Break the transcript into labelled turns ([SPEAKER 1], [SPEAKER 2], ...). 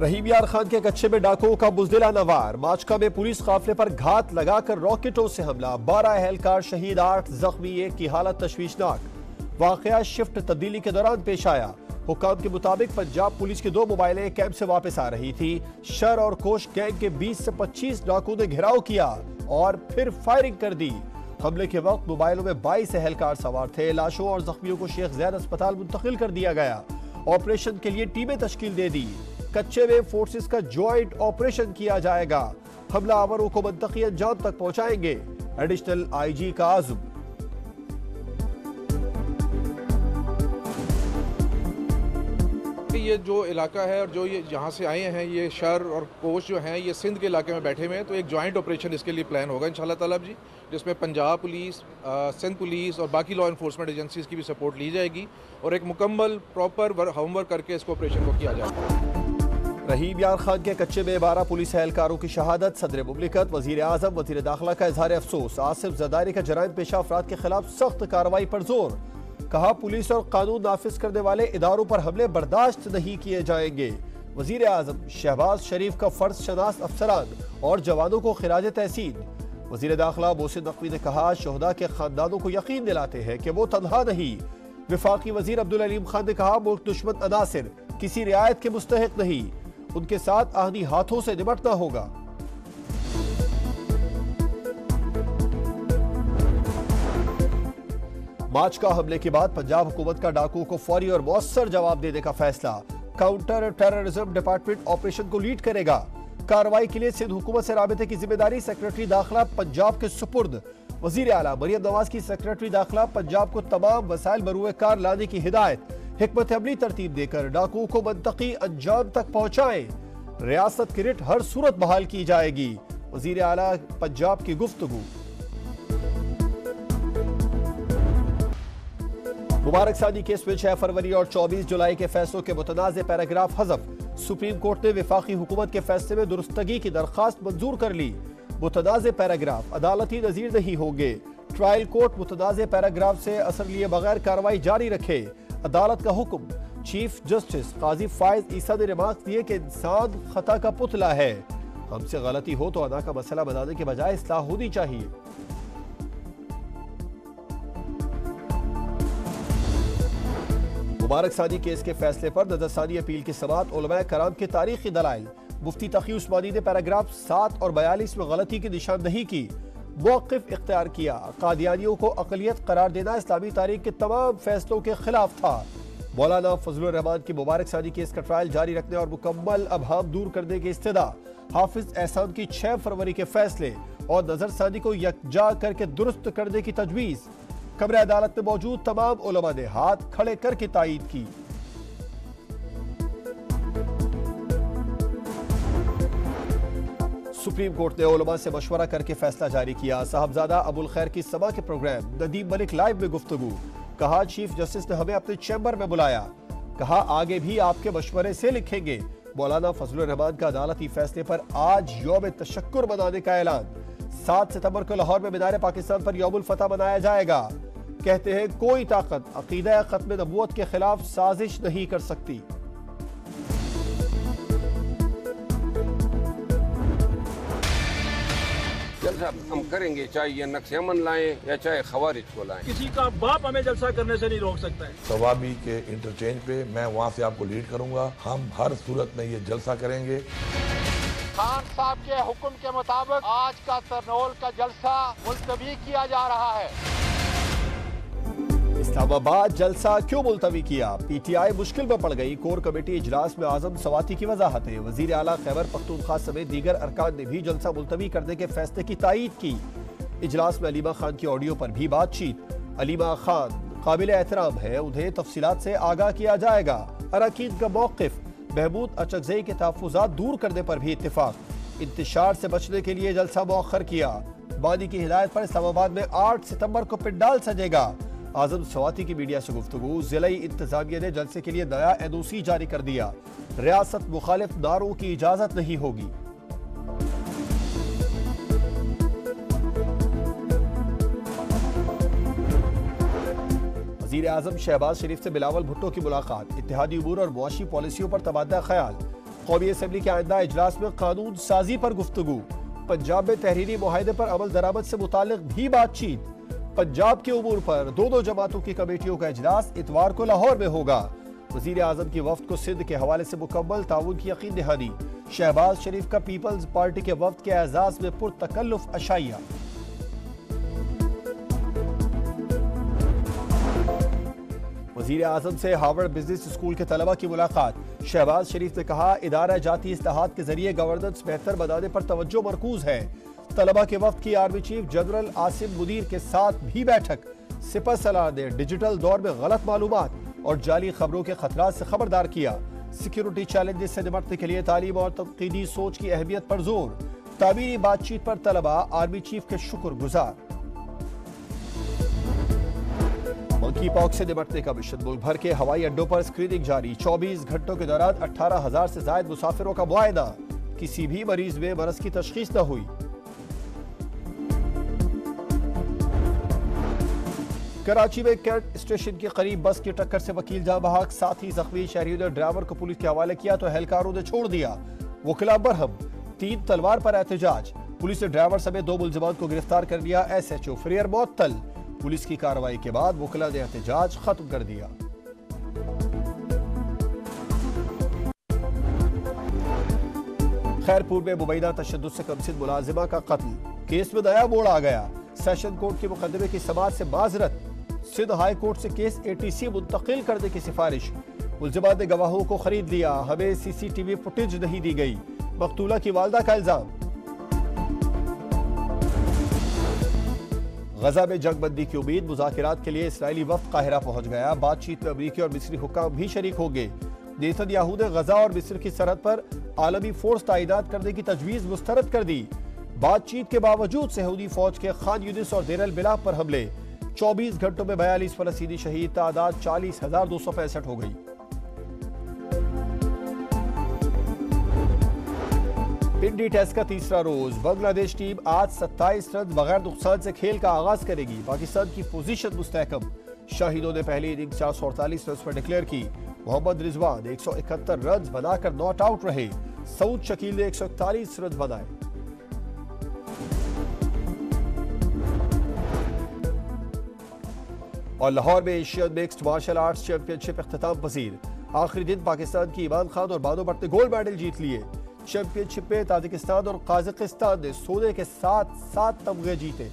[SPEAKER 1] रहीम यार खान के कच्चे में डाकुओं का बुजदिला नवार। माचका में पुलिस काफिले पर घात लगाकर रॉकेटों से हमला, 12 एहलकार शहीद, 8 जख्मी, एक की हालत तशवीशनाक। वाकया शिफ्ट तब्दीली के दौरान पेश आया। हुक्काम के मुताबिक पंजाब पुलिस की 2 मोबाइलें कैंप से वापस आ रही थी। शर और कोश गैंग के 20 से 25 डाकुओं ने घेराव किया और फिर फायरिंग कर दी। हमले के वक्त मोबाइलों में 22 एहलकार सवार थे। लाशों और जख्मियों को शेख ज़ैद अस्पताल मुंतकिल कर दिया गया। ऑपरेशन के लिए टीमें तश्कील दे दी। कच्चे में फोर्सेस का ज्वाइंट ऑपरेशन किया जाएगा। हमलावरों को मंतकी अंजाम तक पहुंचाएंगे। एडिशनल आईजी का आज़म।
[SPEAKER 2] ये जो इलाका है और जो ये जहाँ से आए हैं, ये शर और कोश जो हैं, ये सिंध के इलाके में बैठे हुए हैं। तो एक जॉइंट ऑपरेशन इसके लिए प्लान होगा इंशाल्लाह ताला जी, जिसमें पंजाब पुलिस, सिंध पुलिस और बाकी लॉ इन्फोर्समेंट एजेंसीज की भी सपोर्ट ली जाएगी और एक मुकम्मल प्रॉपर होमवर्क करके इसको ऑपरेशन को किया जाएगा।
[SPEAKER 1] रहीम यार खान के कच्चे में 12 पुलिस एहलकारों की शहादत। सदर मुमलिकत, वजीर आजम, वजीर दाखिला का इजहार अफसोस। आसिफ जरदारी का जराइम पेशा अफराद के खिलाफ सख्त कार्रवाई पर जोर। कहा पुलिस और कानून नाफिज करने वाले इदारों पर हमले बर्दाश्त नहीं किए जाएंगे। वजीर आजम शहबाज शरीफ का फर्ज शनास अफसरान और जवानों को खिराज तहसीन। वजीर दाखिला मोहसिन नकवी ने कहा शोहदा के खानदानों को यकीन दिलाते हैं कि वो तनहा नहीं। विफाकी वजीर अब्दुल अलीम खान ने कहा मुल्क दुश्मन अनासिर किसी रियायत के मुस्तहिक नहीं, उनके साथ आहनी हाथों से निपटना होगा। माचका हमले के बाद पंजाब हुकूमत का डाकुओं को फौरी और मौसर जवाब देने का फैसला। काउंटर टेररिज्म डिपार्टमेंट ऑपरेशन को लीड करेगा। कार्रवाई के लिए सिंध हुकूमत से राबते की जिम्मेदारी सेक्रेटरी दाखिला पंजाब के सुपुर्द। वजीर आला मरियम नवाज की सेक्रेटरी दाखिला पंजाब को तमाम वसाइल बरूए कार लाने की हिदायत। हिकमत अमली तरतीब देकर डाकुओं को मंतकी अंजाम तक पहुंचाए। रियासत की रिट हर सूरत बहाल की जाएगी। वजीर आला पंजाब की गुफ्तगू। मुबारक सानी केस में 6 फरवरी और 24 जुलाई के फैसलों के मुतनाज़ पैराग्राफ हज़फ। सुप्रीम कोर्ट ने विफाकी हुकूमत के फैसले में दुरुस्तगी की दरखास्त मंजूर कर ली। मुतनाज़ पैराग्राफ अदालती नज़ीर नहीं होंगे। ट्रायल कोर्ट मुतनाज़ पैराग्राफ से असर लिए बगैर कार्रवाई जारी रखे। अदालत का हुक्म। चीफ जस्टिस काजी फायज ईसा ने रिमार्क दिए कि इंसान खता का पुतला है। हमसे गलती हो तो अदा का मसला बनाने के बजाय इस्लाह होनी चाहिए। मुबारक सानी केस के फैसले पर नजरसानी अपील की समाअत। उलमाए कराम के तारीखी दलाइल। मुफ्ती तकी उस्मानी ने पैराग्राफ 7 और 42 में गलती की निशानदही की। मौक़िफ़ इख्तियार किया। कादियानियों को अक़लियत करार देना इस्लामी तारीख के तमाम फैसलों के खिलाफ था। मौलाना फजलुर रहमान की मुबारक सानी केस का ट्रायल जारी रखने और मुकम्मल अबहाम दूर करने की इस्तदा। हाफिज एहसान की 6 फरवरी के फैसले और नजरसानी को यकजा करके दुरुस्त करने की तजवीज़। कमरे अदालत में मौजूद तमाम उलमा ने हाथ खड़े करके तायीद की। सुप्रीम कोर्ट ने उलमा से मशवरा करके फैसला जारी किया। साहबजादा अबुल खैर की समा के प्रोग्राम। नदीम मलिक लाइव में गुफ्तगू। कहा चीफ जस्टिस ने हमें अपने चैम्बर में बुलाया। कहा आगे भी आपके मशवरे से लिखेंगे। मौलाना फजलुर रहमान का अदालती फैसले पर आज यौम तशक्कुर मनाने का ऐलान। 7 सितंबर को लाहौर में मीनार पाकिस्तान पर यौमुल फतह मनाया जाएगा। कहते हैं कोई ताकत अकीदा खत्म नबूवत के खिलाफ साजिश नहीं कर सकती।
[SPEAKER 3] जलसा हम करेंगे, चाहे ये नक्शे अमन लाएं या चाहे खवारिज को लाएं।
[SPEAKER 4] किसी का बाप हमें जलसा करने से नहीं रोक सकता है।
[SPEAKER 5] सवाबी के इंटरचेंज पे मैं वहाँ से आपको लीड करूंगा। हम हर सूरत में ये जलसा करेंगे।
[SPEAKER 6] खान साहब के हुक्म के मुताबिक आज का तरनोल का जलसा मुलतवी किया जा रहा है।
[SPEAKER 1] इस्लामाबाद जलसा क्यों मुलतवी किया? पीटीआई मुश्किल में पड़ गई। कोर कमेटी इजलास में आजम सवाती की वजाहतें। वजीर आला खैबर पख्तूनख्वा समेत दीगर अरकान ने भी जलसा मुलतवी करने के फैसले की तायीद की। इजलास में अलीमा खान की ऑडियो पर भी बातचीत। अलीमा खान काबिल एहतराम है, उन्हें तफसीलात से आगाह किया जाएगा। अरकान का मौक़िफ़। महमूद अचकज़ई के तहफ़्फ़ुज़ात दूर करने पर भी इत्तिफ़ाक़। इंतशार से बचने के लिए जलसा मौखर किया। बानी की हिदायत पर इस्लामाबाद में 8 सितंबर को पंडाल सजेगा। आजम सवाती की मीडिया से गुफ्तगू। ज़िला इंतज़ामिया ने जलसे के लिए नया एनओसी जारी कर दिया। रियासत मुखालिफ नारों की इजाज़त नहीं होगी। वज़ीर-ए-आज़म शहबाज शरीफ से बिलावल भुट्टो की मुलाकात। इत्तेहादी उमूर और मुआशी पॉलिसियों पर तबादला ख्याल। कौमी असम्बली के आइंदा इजलास में कानून साजी पर गुफ्तगू। पंजाब में तहरीरी मुआहदे पर अमल दरामद से मुतालिक भी बातचीत। पंजाब के उमूर पर दो जमातों की कमेटियों का इजलास इतवार को लाहौर में होगा। वजीर आजम की वफ्द को सिंध के हवाले से मुकम्मल ताउन की यकीन दहानी। शहबाज शरीफ का पीपल्स पार्टी के वफ्द के एजाज में पुरतकल्लुफ अशाइया। वजीर आजम से हार्वर्ड बिजनेस स्कूल के तलबा की मुलाकात। शहबाज शरीफ ने कहा, इदारा जाती इस्लाहात के जरिए गवर्नेंस बेहतर बनाने पर तवज्जो मरकूज है। तलबा के वफ्द की army chief general Asim Munir के साथ भी बैठक। सिपह सलार ने डिजिटल दौर में गलत मालूमात और जाली खबरों के खतरात से खबरदार किया। सिक्योरिटी चैलेंजेस से निपटने के लिए तालीम और तनकीदी सोच की अहमियत पर जोर। तामीरी बातचीत पर तलबा आर्मी चीफ के शुक्रगुजार। मंकी पॉक्स से निपटने का मिशन। मुल्क भर के हवाई अड्डों पर स्क्रीनिंग जारी। 24 घंटों के दौरान 18,000 से ज्यादा मुसाफिरों का मुआयना। किसी भी मरीज में मरज की तशखीस न हुई। कराची में कैंट स्टेशन के करीब बस की टक्कर से वकील जाँ बहक, साथ ही जख्मी शहरियों ने ड्राइवर को पुलिस के हवाले किया तो एहलकारों ने छोड़ दिया। वकीला बरहम, 3 तलवार पर एहतजाज। पुलिस ने ड्राइवर समेत 2 मुलजिमान को गिरफ्तार कर लिया। SHO फ्रेयर मअतल। पुलिस की कार्रवाई के बाद वकीला ने एहतजाज खत्म कर दिया। खैरपुर में मुबैना तशद्दुद से कमसिन मुलाजिमा का कत्ल। केस में नया मोड़ आ गया। सेशन कोर्ट के मुकदमे की समाअत से माजरत। सिंध हाई कोर्ट से केस ATC मुंतकिल करने की सिफारिश। मुलजिमान ने गवाहों को खरीद लिया। हमें CCTV फुटेज नहीं दी गई। मकतूला की वालदा का इल्जाम। गजा में जंगबंदी की उम्मीद। मुज़ाकिरात के लिए इसराइली वफ्द काहिरा पहुंच गया। बातचीत में अमरीकी और मिस्री हुक्काम भी शरीक होंगे। नेतन्याहू ने गजा और मिस्र की सरहद पर आलमी फोर्स तैनात करने की तजवीज मुस्तरद कर दी। बातचीत के बावजूद सऊदी फौज के खान यूनिस और देर अल बिलाह पर हमले। 24 घंटों में 42 फलस्तीनी शहीद। तादाद 40,265 हो गई। पिंडी टेस्ट का तीसरा रोज। बांग्लादेश टीम आज 27 रन बगैर नुकसान से खेल का आगाज करेगी। पाकिस्तान की पोजीशन मुस्तहकम। शाहीनों ने पहली इनिंग्स 448 रन पर डिक्लेयर की। मोहम्मद रिजवान 171 रन बनाकर नॉट आउट रहे। सऊद शकील ने 141 रन बनाए। और लाहौर में Asian mixed martial arts championship इख्तिताम पजीर। आखिरी दिन पाकिस्तान की ईमान खान और बानो भट्ट ने गोल्ड मेडल जीत लिए। चैंपियनशिप में ताजिकिस्तान और काजाकिस्तान ने सोने के 7 तमगे जीते।